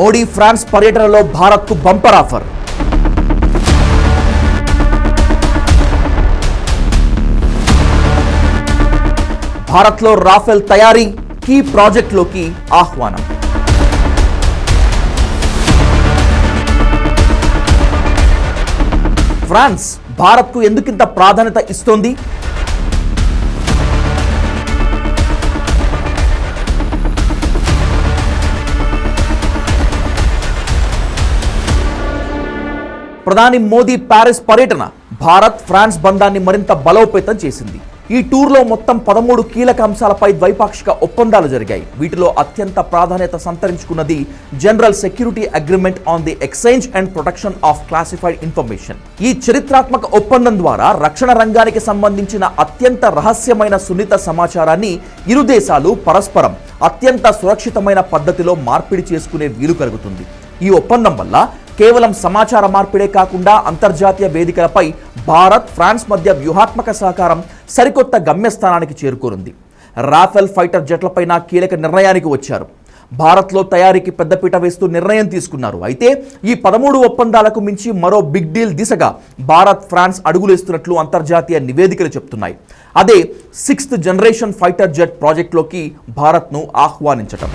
Modi France పర్యటనలో భారత్కు bumper offer. భారత్లో రాఫెల్ తయారీ కీ ప్రాజెక్టులోకి ఆహ్వానం. ఫ్రాన్స్ భారత్కు ఎందుకింత ప్రాధాన్యత ఇస్తోంది? ప్రధాని మోదీ ప్యారిస్ పర్యటన భారత్ ఫ్రాన్స్ బంధాన్ని మరింత బలోపేతం చేసింది. ఈ టూర్లో మొత్తం 13 కీలక అంశాలపై ద్వైపాక్షిక ఒప్పందాలు జరిగాయి. వీటిలో అత్యంత ప్రాధాన్యత సంతరించుకున్నది general security agreement on the exchange and protection of classified information. ఈ చరిత్రాత్మక ఒప్పందం ద్వారా రక్షణ రంగానికి సంబంధించిన అత్యంత రహస్యమైన సున్నిత సమాచారాన్ని ఇరు దేశాలు పరస్పరం అత్యంత సురక్షితమైన పద్ధతిలో మార్పిడి చేసుకునే వీలు కలుగుతుంది. ఈ ఒప్పందం వల్ల కేవలం సమాచార మార్పిడే కాకుండా అంతర్జాతీయ వేదికలపై భారత్ ఫ్రాన్స్ మధ్య వ్యూహాత్మక సహకారం సరికొత్త గమ్యస్థానానికి చేరుకోనుంది. రాఫెల్ ఫైటర్ జెట్లపైన కీలక నిర్ణయానికి వచ్చారు. భారత్లో తయారీకి పెద్దపీట వేస్తూ నిర్ణయం తీసుకున్నారు. అయితే ఈ 13 ఒప్పందాలకు మించి మరో బిగ్ డీల్ దిశగా భారత్ ఫ్రాన్స్ అడుగులేస్తున్నట్లు అంతర్జాతీయ నివేదికలు చెప్తున్నాయి. అదే 6th జనరేషన్ ఫైటర్ జెట్ ప్రాజెక్టులోకి భారత్ను ఆహ్వానించటం.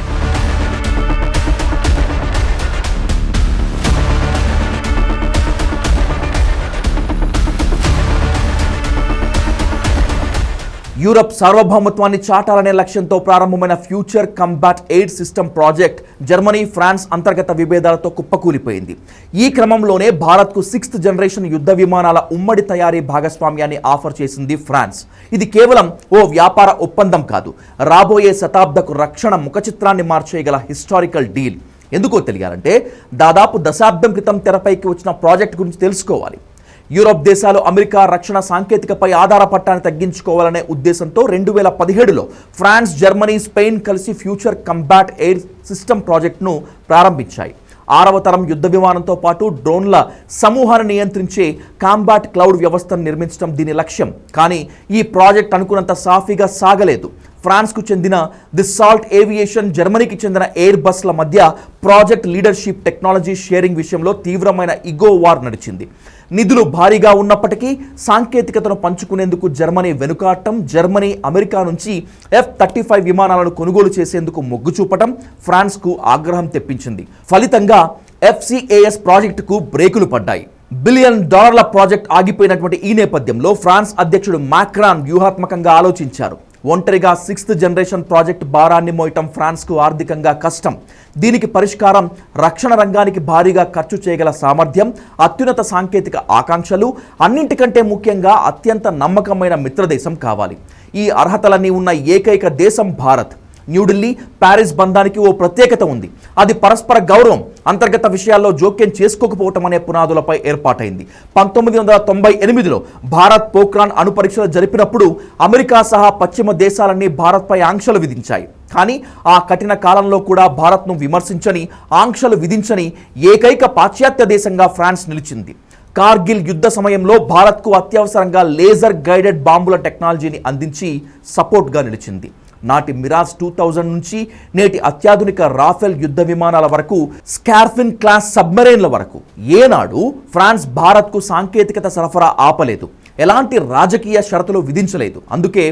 యూరప్ సార్వభౌమత్వాన్ని చాటాలనే లక్ష్యంతో ప్రారంభమైన future combat air system project Germany France అంతర్గత విభేదాలతో కుప్పకూలిపోయింది. ఈ క్రమంలోనే భారత్కు 6th జనరేషన్ యుద్ధ విమానాల ఉమ్మడి తయారీ భాగస్వామ్యాన్ని ఆఫర్ చేసింది ఫ్రాన్స్. ఇది కేవలం ఓ వ్యాపార ఒప్పందం కాదు, రాబోయే శతాబ్దపు రక్షణ ముఖచిత్రాన్ని మార్చేయగల హిస్టారికల్ డీల్. ఎందుకో తెలియాలంటే దాదాపు దశాబ్దం క్రితం తెరపైకి వచ్చిన ప్రాజెక్ట్ గురించి తెలుసుకోవాలి. యూరోప్ దేశాలు అమెరికా రక్షణ సాంకేతికపై ఆధారపడటాన్ని తగ్గించుకోవాలనే ఉద్దేశంతో 2017లో ఫ్రాన్స్, జర్మనీ, స్పెయిన్ కలిసి ఫ్యూచర్ కంబాట్ ఎయిర్ సిస్టమ్ ప్రాజెక్టును ప్రారంభించాయి. 6వ తరం యుద్ధ విమానంతో పాటు డ్రోన్ల సమూహాన్ని నియంత్రించే కాంబాట్ క్లౌడ్ వ్యవస్థను నిర్మించడం దీని లక్ష్యం. కానీ ఈ ప్రాజెక్ట్ అనుకున్నంత సాఫీగా సాగలేదు. ఫ్రాన్స్కు చెందిన దిస్సాల్ట్ ఏవియేషన్, జర్మనీకి చెందిన ఎయిర్ బస్ల మధ్య ప్రాజెక్ట్ లీడర్షిప్, టెక్నాలజీ షేరింగ్ విషయంలో తీవ్రమైన ఇగో వార్ నడిచింది. నిధులు భారీగా ఉన్నప్పటికీ సాంకేతికతను పంచుకునేందుకు జర్మనీ వెనుకాడటం, జర్మనీ అమెరికా నుంచి F-35 విమానాలను కొనుగోలు చేసేందుకు మొగ్గు చూపటం ఫ్రాన్స్కు ఆగ్రహం తెప్పించింది. ఫలితంగా FCAS ప్రాజెక్టుకు బ్రేకులు పడ్డాయి. $1 బిలియన్ ప్రాజెక్ట్ ఆగిపోయినటువంటి ఈ నేపథ్యంలో ఫ్రాన్స్ అధ్యక్షుడు మాక్రాన్ వ్యూహాత్మకంగా ఆలోచించారు. ఒంటరిగా 6th జనరేషన్ ప్రాజెక్ట్ భారాన్ని మోయటం ఫ్రాన్స్కు ఆర్థికంగా కష్టం. దీనికి పరిష్కారం రక్షణ రంగానికి భారీగా ఖర్చు చేయగల సామర్థ్యం, అత్యున్నత సాంకేతిక ఆకాంక్షలు, అన్నింటికంటే ముఖ్యంగా అత్యంత నమ్మకమైన మిత్రదేశం కావాలి. ఈ అర్హతలన్నీ ఉన్న ఏకైక దేశం భారత్. న్యూఢిల్లీ, ప్యారిస్ బంధానికి ఓ ప్రత్యేకత ఉంది. అది పరస్పర గౌరవం, అంతర్గత విషయాల్లో జోక్యం చేసుకోకపోవటం అనే పునాదులపై ఏర్పాటైంది. 1998లో భారత్ పోఖ్రాన్ అణు పరీక్షలు జరిపినప్పుడు అమెరికా సహా పశ్చిమ దేశాలన్నీ భారత్పై ఆంక్షలు విధించాయి. కానీ ఆ కఠిన కాలంలో కూడా భారత్ను విమర్శించని, ఆంక్షలు విధించని ఏకైక పాశ్చాత్య దేశంగా ఫ్రాన్స్ నిలిచింది. కార్గిల్ యుద్ధ సమయంలో భారత్కు అత్యవసరంగా లేజర్ గైడెడ్ బాంబుల టెక్నాలజీని అందించి సపోర్ట్గా నిలిచింది. నాటి మిరాజ్ 2000 నుంచి నేటి అత్యాధునిక రాఫెల్ యుద్ధ విమానాల వరకు, స్కార్ఫిన్ క్లాస్ సబ్మెరైన్ల వరకు ఏనాడు ఫ్రాన్స్ భారత్కు సాంకేతికత సరఫరా ఆపలేదు, ఎలాంటి రాజకీయ షరతులు విధించలేదు. అందుకే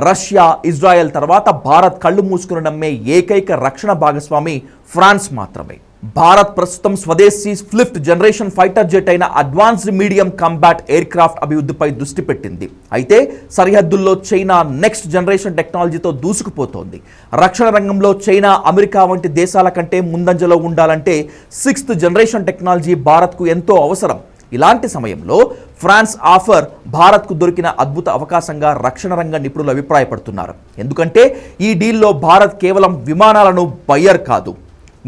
రష్యా, ఇజ్రాయెల్ తర్వాత భారత్ కళ్ళు మూసుకుని నమ్మే ఏకైక రక్షణ భాగస్వామి ఫ్రాన్స్ మాత్రమే. భారత్ ప్రస్తుతం స్వదేశీ 5th జనరేషన్ ఫైటర్ జెట్ అయిన advanced medium combat air craft అభివృద్ధిపై దృష్టి పెట్టింది. అయితే సరిహద్దుల్లో చైనా నెక్స్ట్ జనరేషన్ టెక్నాలజీతో దూసుకుపోతోంది. రక్షణ రంగంలో చైనా, అమెరికా వంటి దేశాల కంటే ముందంజలో ఉండాలంటే 6th జనరేషన్ టెక్నాలజీ భారత్కు ఎంతో అవసరం. ఇలాంటి సమయంలో ఫ్రాన్స్ ఆఫర్ భారత్కు దొరికిన అద్భుత అవకాశంగా రక్షణ రంగ నిపుణులు అభిప్రాయపడుతున్నారు. ఎందుకంటే ఈ డీల్లో భారత్ కేవలం విమానాలను బయ్యర్ కాదు,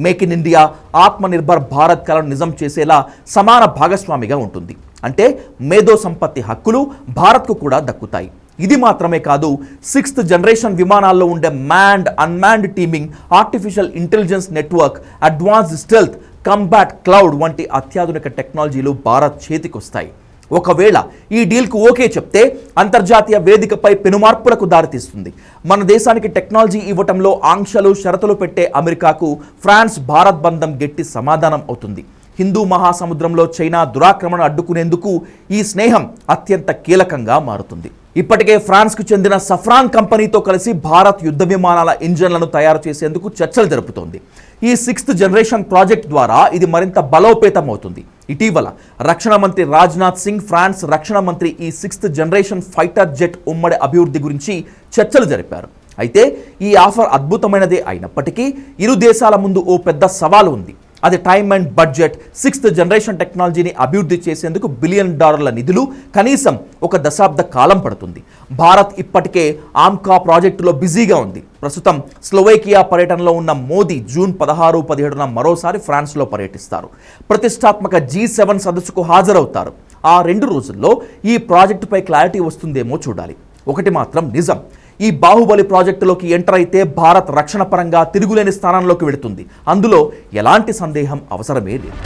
make in India, Atmanirbhar Bharat కలను నిజం చేసేలా సమాన భాగస్వామిగా ఉంటుంది. అంటే మేధో సంపత్తి హక్కులు భారత్కు కూడా దక్కుతాయి. ఇది మాత్రమే కాదు, 6th జనరేషన్ విమానాల్లో ఉండే manned, unmanned teaming, artificial intelligence network, advanced stealth, combat cloud వంటి అత్యాధునిక టెక్నాలజీలు భారత్ చేతికొస్తాయి. ఒకవేళ ఈ డీల్కు ఓకే చెప్తే అంతర్జాతీయ వేదికపై పెనుమార్పులకు దారితీస్తుంది. మన దేశానికి టెక్నాలజీ ఇవ్వటంలో ఆంక్షలు షరతులు పెట్టే అమెరికాకు ఫ్రాన్స్ భారత్ బంధం గట్టి సమాధానం అవుతుంది. హిందూ మహాసముద్రంలో చైనా దురాక్రమణ అడ్డుకునేందుకు ఈ స్నేహం అత్యంత కీలకంగా మారుతుంది. ఇప్పటికే ఫ్రాన్స్కు చెందిన సఫ్రాన్ కంపెనీతో కలిసి భారత్ యుద్ధ విమానాల ఇంజన్లను తయారు చేసేందుకు చర్చలు జరుపుతోంది. ఈ 6th జనరేషన్ ప్రాజెక్ట్ ద్వారా ఇది మరింత బలోపేతం అవుతుంది. ఇటీవల రక్షణ మంత్రి రాజ్నాథ్ సింగ్ ఫ్రాన్స్ రక్షణ మంత్రి ఈ 6th జనరేషన్ ఫైటర్ జెట్ ఉమ్మడి అభివృద్ధి గురించి చర్చలు జరిపారు. అయితే ఈ ఆఫర్ అద్భుతమైనదే అయినప్పటికీ ఇరు దేశాల ముందు ఓ పెద్ద సవాలు ఉంది. అది time and budget. 6th generation టెక్నాలజీని అభివృద్ధి చేసేందుకు $1 బిలియన్ నిధులు కనీసం ఒక దశాబ్ద కాలం పడుతుంది. భారత్ ఇప్పటికే ఆమ్కా ప్రాజెక్టులో బిజీగా ఉంది. ప్రస్తుతం స్లోవేకియా పర్యటనలో ఉన్న మోదీ జూన్ 16, 17 మరోసారి ఫ్రాన్స్లో పర్యటిస్తారు. ప్రతిష్టాత్మక G7 సదస్సుకు హాజరవుతారు. ఆ 2 రోజుల్లో ఈ ప్రాజెక్టుపై క్లారిటీ వస్తుందేమో చూడాలి. ఒకటి మాత్రం నిజం, ఈ బాహుబలి ప్రాజెక్టులోకి ఎంటర్ అయితే భారత్ రక్షణ పరంగా తిరుగులేని స్థానంలోకి వెళుతుంది. అందులో ఎలాంటి సందేహం అవసరమే లేదు.